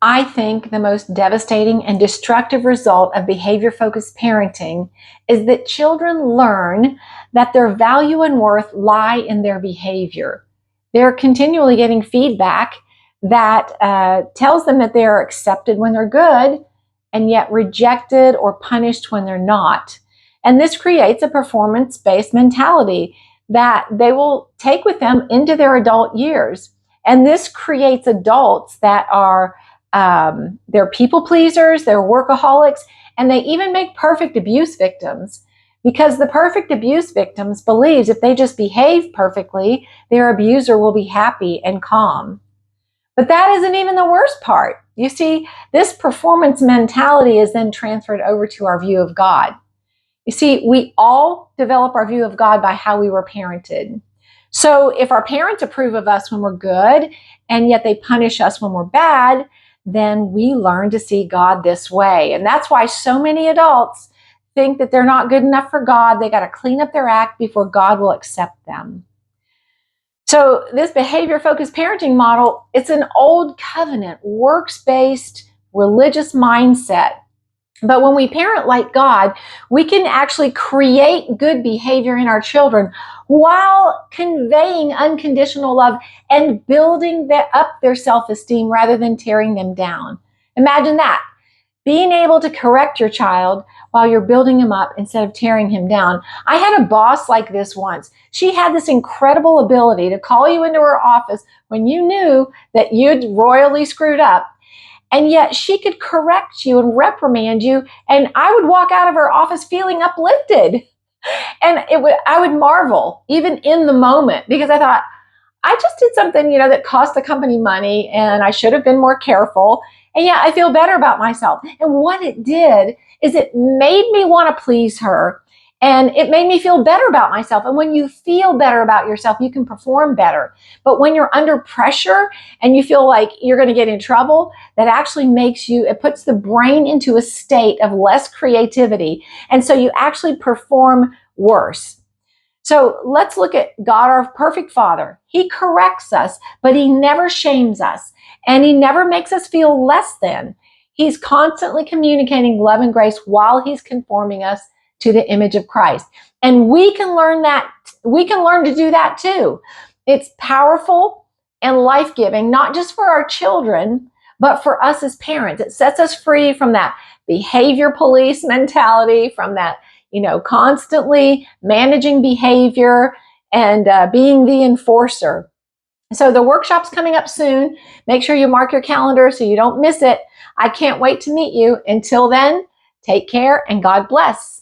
I think the most devastating and destructive result of behavior-focused parenting is that children learn that their value and worth lie in their behavior. They're continually getting feedback that tells them that they are accepted when they're good and yet rejected or punished when they're not. And this creates a performance-based mentality that they will take with them into their adult years. And this creates adults that are they're people pleasers, they're workaholics, and they even make perfect abuse victims, because the perfect abuse victims believes if they just behave perfectly, their abuser will be happy and calm. But that isn't even the worst part. You see, this performance mentality is then transferred over to our view of God. You see, we all develop our view of God by how we were parented. So if our parents approve of us when we're good, and yet they punish us when we're bad, then we learn to see God this way. And that's why so many adults think that they're not good enough for God. They got to clean up their act before God will accept them. So this behavior-focused parenting model, it's an old covenant, works-based, religious mindset. But when we parent like God, we can actually create good behavior in our children while conveying unconditional love and building up their self-esteem rather than tearing them down. Imagine that, being able to correct your child while you're building him up instead of tearing him down. I had a boss like this once. She had this incredible ability to call you into her office when you knew that you'd royally screwed up. And yet she could correct you and reprimand you, and I would walk out of her office feeling uplifted. And I would marvel, even in the moment, because I thought, I just did something, that cost the company money, and I should have been more careful. And yeah, I feel better about myself. And what it did is it made me want to please her. And it made me feel better about myself. And when you feel better about yourself, you can perform better. But when you're under pressure and you feel like you're going to get in trouble, that actually it puts the brain into a state of less creativity. And so you actually perform worse. So let's look at God, our perfect Father. He corrects us, but He never shames us. And He never makes us feel less than. He's constantly communicating love and grace while He's conforming us to the image of Christ. And we can learn that. We can learn to do that too. It's powerful and life-giving, not just for our children, but for us as parents. It sets us free from that behavior police mentality, from that, constantly managing behavior and being the enforcer. So the workshop's coming up soon. Make sure you mark your calendar so you don't miss it. I can't wait to meet you. Until then, take care and God bless.